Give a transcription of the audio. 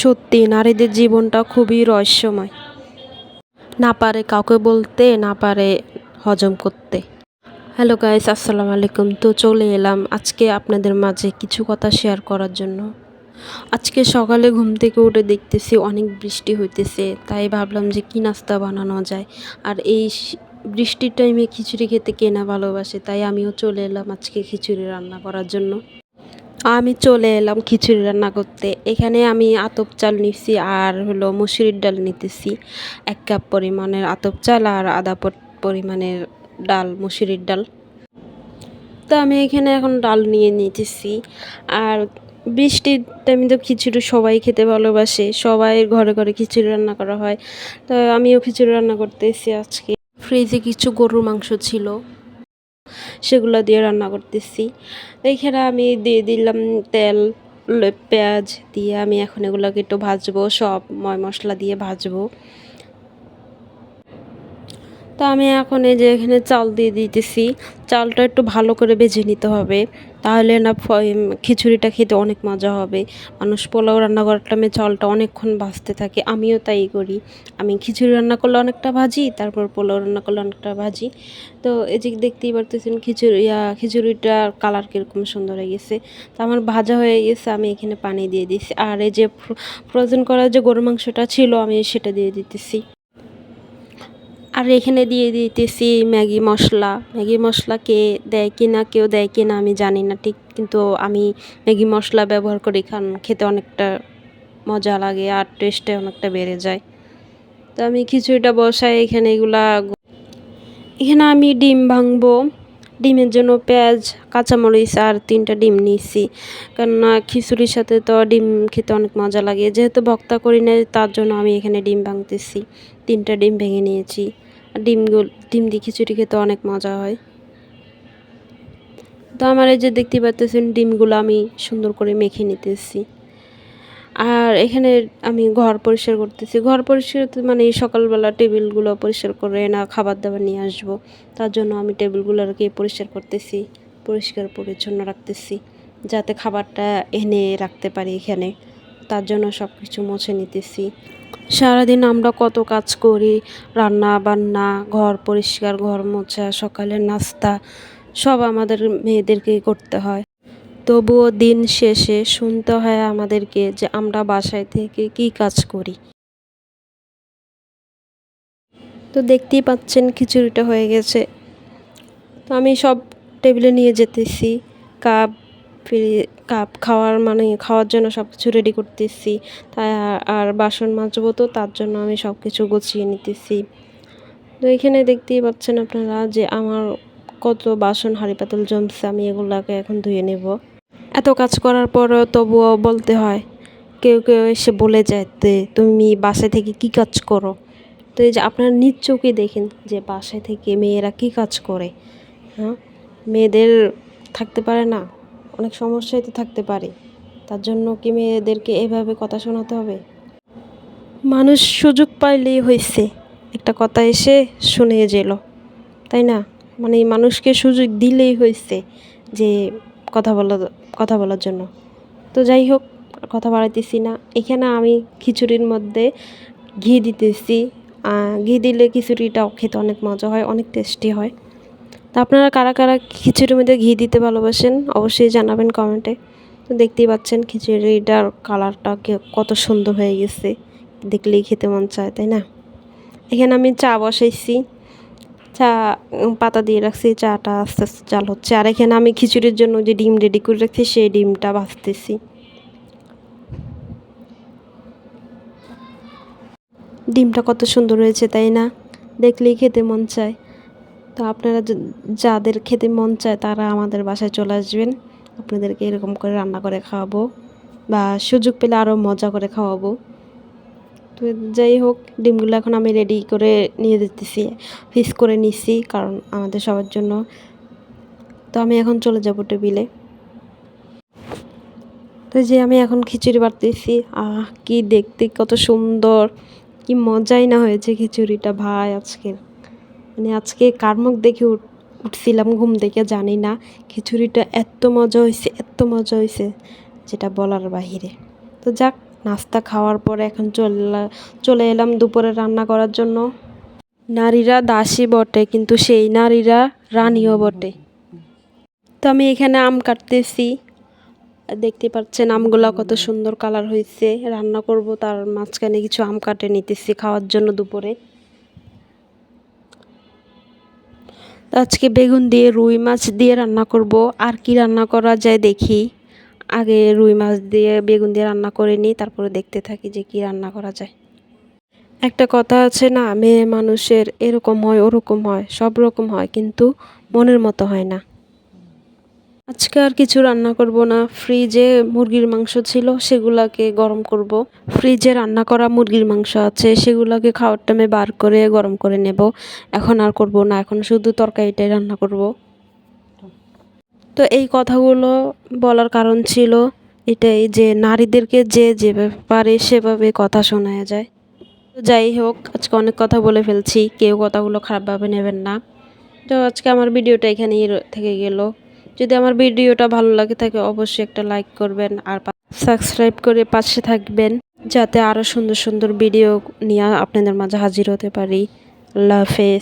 সত্যি নারীদের জীবনটা খুবই রহস্যময়। না পারে কাউকে বলতে, না পারে হজম করতে। হ্যালো গাইস, আসসালামু আলাইকুম। তো চলে এলাম আজকে আপনাদের মাঝে কিছু কথা শেয়ার করার জন্য। আজকে সকালে ঘুম থেকে উঠে দেখতেছি অনেক বৃষ্টি হইতেছে, তাই ভাবলাম যে কি নাস্তা বানানো যায়। আর এই বৃষ্টির টাইমে খিচুড়ি খেতে কে না ভালোবাসে, তাই আমিও চলে এলাম আজকে খিচুড়ি রান্না করার জন্য। আমি চলে এলাম খিচুড়ি রান্না করতে। এখানে আমি আতপ চাল নিচ্ছি আর হলো মুসুরির ডাল নিতেছি। 1 কাপ পরিমাণের আতপ চাল আর আধা পরিমাণের ডাল, মুসুরির ডাল। তো আমি এখানে এখন ডাল নিয়ে নিতেছি। আর বৃষ্টির টাইমে তো খিচুড়ি সবাই খেতে ভালোবাসে, সবাই ঘরে ঘরে খিচুড়ি রান্না করা হয়। তো আমিও খিচুড়ি রান্না করতেছি আজকে। ফ্রিজে কিছু গরুর মাংস ছিল, সেগুলো দিয়ে রান্না করতেছি। এখানে আমি দিয়ে দিলাম তেল, পেঁয়াজ দিয়ে আমি এখন এগুলোকে একটু ভাজবো, সব মশলা দিয়ে ভাজবো। তো আমি এখন এই যে এখানে চাল দিয়ে দিতেছি। চালটা একটু ভালো করে ভেজে নিতে হবে, তাহলে না খিচুড়িটা খেতে অনেক মজা হবে। মানুষ পোলাও রান্না করার টাইমে চালটা অনেকক্ষণ ভাজতে থাকে, আমিও তাই করি। আমি খিচুড়ি রান্না করলে অনেকটা ভাজি, তারপর পোলাও রান্না করলে অনেকটা ভাজি। তো এই যে দেখতেই পারতেছেন খিচুড়িটার কালার কীরকম সুন্দর হয়ে গেছে। তো আমার ভাজা হয়ে গেছে, আমি এখানে পানি দিয়ে দিচ্ছি। আর এই যে ফ্রোজেন করা যে গরুর মাংসটা ছিল, আমি সেটা দিয়ে দিতেছি। আর এখানে দিয়ে দিতেছি ম্যাগি মশলা। ম্যাগি মশলা কে দেয় কি না, কেউ দেয় কি না আমি জানি না ঠিক, কিন্তু আমি ম্যাগি মশলা ব্যবহার করি, কারণ খেতে অনেকটা মজা লাগে আর টেস্টে অনেকটা বেড়ে যায়। তো আমি খিচুড়িটা বসাই এখানে এখানে আমি ডিম ভাঙবো। ডিমের জন্য পেঁয়াজ, কাঁচামরিচ আর 3টা ডিম নিয়েছি, কেননা খিচুড়ির সাথে তো ডিম খেতে অনেক মজা লাগে। যেহেতু ভর্তা করি না, তার জন্য আমি এখানে ডিম ভাঙতেছি। 3টা ডিম ভেঙে নিয়েছি। আর ডিম দিয়ে খিচুড়ি খেতে অনেক মজা হয়। তো আমার এই যে দেখতে পাচ্ছেন ডিমগুলো আমি সুন্দর করে মেখে নিতেছি। আর এখানে আমি ঘর পরিষ্কার করতেছি। ঘর পরিষ্কার মানে সকালবেলা টেবিলগুলো পরিষ্কার করে না খাবার দাবার নিয়ে আসবো, তার জন্য আমি টেবিলগুলোকে পরিষ্কার করতেছি, পরিষ্কার পরিচ্ছন্ন রাখতেছি, যাতে খাবারটা এনে রাখতে পারি এখানে। তার জন্য সব কিছু মুছে নিতেছি। সারাদিন আমরা কত কাজ করি, রান্না বান্না, ঘর পরিষ্কার, ঘর মোছা, সকালের নাস্তা, সব আমাদের মেয়েদেরকেই করতে হয়। তবুও দিন শেষে শুনতে হয় আমাদেরকে যে আমরা বাসায় থেকে কি কাজ করি। তো দেখতেই পাচ্ছেন খিচুড়িটা হয়ে গেছে। তো আমি সব টেবিলে নিয়ে যেতেছি। কাপ কাপ খাওয়ার জন্য সব কিছু রেডি করতেছি। তাই আর বাসন মাজবো, তো তার জন্য আমি সব কিছু গুছিয়ে নিতেছি। তো এখানে দেখতেই পাচ্ছেন আপনারা যে আমার কত বাসন হাঁড়ি পাতিল জমছে, আমি এগুলাকে এখন ধুয়ে নেব। এত কাজ করার পরও তবুও বলতে হয়, কেউ কেউ এসে বলে যায় যে তুমি বাসায় থেকে কি কাজ করো। তো এই যে আপনারা নিজ চোখে দেখেন যে বাসায় থেকে মেয়েরা কি কাজ করে। হ্যাঁ, মেয়েদের থাকতে পারে না, অনেক সমস্যায় তো থাকতে পারে। তার জন্য কি মেয়েদেরকে এভাবে কথা শোনাতে হবে? মানুষ সুযোগ পাইলেই হয়েছে, একটা কথা এসে শুনে যেল, তাই না? মানে মানুষকে সুযোগ দিলেই হয়েছে যে কথা বলার জন্য। তো যাই হোক, কথা বাড়াইতেছি না। এখানে আমি খিচুড়ির মধ্যে ঘি দিতেছি। ঘি দিলে খিচুড়িটাও খেতে অনেক মজা হয়, অনেক টেস্টি হয়। তো আপনারা কারা কারা খিচুড়ির মধ্যে ঘি দিতে ভালোবাসেন অবশ্যই জানাবেন কমেন্টে। তো দেখতেই পাচ্ছেন খিচুড়িটার কালারটা কত সুন্দর হয়ে গেছে, দেখলেই খেতে মন চায়, তাই না? এখানে আমি চা বসাইছি, চা পাতা দিয়ে রাখছি, চাটা আস্তে আস্তে চাল হচ্ছে। আর এখানে আমি খিচুড়ির জন্য যে ডিম রেডি করে রাখছি, সেই ডিমটা ভাজতেছি। ডিমটা কত সুন্দর হয়েছে, তাই না? দেখলেই খেতে মন চায়। তো আপনারা যাদের খেতে মন চায় তারা আমাদের বাসায় চলে আসবেন, আপনাদেরকে এরকম করে রান্না করে খাওয়াবো, বা সুযোগ পেলে আরও মজা করে খাওয়াবো। তো যাই হোক, ডিমগুলো এখন আমি রেডি করে নিয়ে যেতেছি, ফিক্স করে নিচ্ছি, কারণ আমাদের সবার জন্য। তো আমি এখন চলে যাব টেবিলে। তো যে আমি এখন খিচুড়ি বাড়তেছি, কি দেখতে কত সুন্দর, কি মজাই না হয়েছে খিচুড়িটা ভাই আজকের। মানে আজকে কার মুখ দেখে উঠছিলাম ঘুম থেকে জানি না, খিচুড়িটা এত মজা হয়েছে, এত মজা হয়েছে যেটা বলার বাহিরে। তো যাক, নাস্তা খাওয়ার পরে এখন চলে এলাম দুপুরে রান্না করার জন্য। নারীরা দাসী বটে, কিন্তু সেই নারীরা রানীও বটে। তো আমি এখানে আম কাটতেছি, দেখতে পাচ্ছেন আমগুলা কত সুন্দর কালার হয়েছে। রান্না করব, তার মাঝখানে কিছু আম কাটে নিতেছি খাওয়ার জন্য দুপুরে। আজকে বেগুন দিয়ে রুই মাছ দিয়ে রান্না করব। আর কি রান্না করা যায় দেখি। আগে রুই মাছ দিয়ে বেগুন দিয়ে রান্না করে নিই, তারপরে দেখতে থাকি যে কি রান্না করা যায়। একটা কথা আছে না, মেয়ে মানুষের এরকম হয় ওরকম হয়, সব রকম হয়, কিন্তু মনের মতো হয় না। আজকে আর কিছু রান্না করব না। ফ্রিজে মুরগির মাংস ছিল, সেগুলাকে গরম করব। ফ্রিজে রান্না করা মুরগির মাংস আছে, সেগুলাকে খাওয়ার টাইমে বার করে গরম করে নেব। এখন আর করব না, এখন শুধু তরকারিটাই রান্না করব। তো এই কথাগুলো বলার কারণ ছিল এটাই যে নারীদেরকে যে যেভাবে পারে সেভাবে কথা শোনা যায়। তো যাই হোক, আজকে অনেক কথা বলে ফেলছি, কেউ কথাগুলো খারাপভাবে নেবেন না। তো আজকে আমার ভিডিওটা এখানেই থেকে গেল। যদি আমার ভিডিওটা ভালো লাগে থাকে অবশ্যই একটা লাইক করবেন আর সাবস্ক্রাইব করে পাশে থাকবেন, যাতে আরও সুন্দর সুন্দর ভিডিও নিয়ে আপনাদের মাঝে হাজির হতে পারি। আল্লাহ হাফেজ।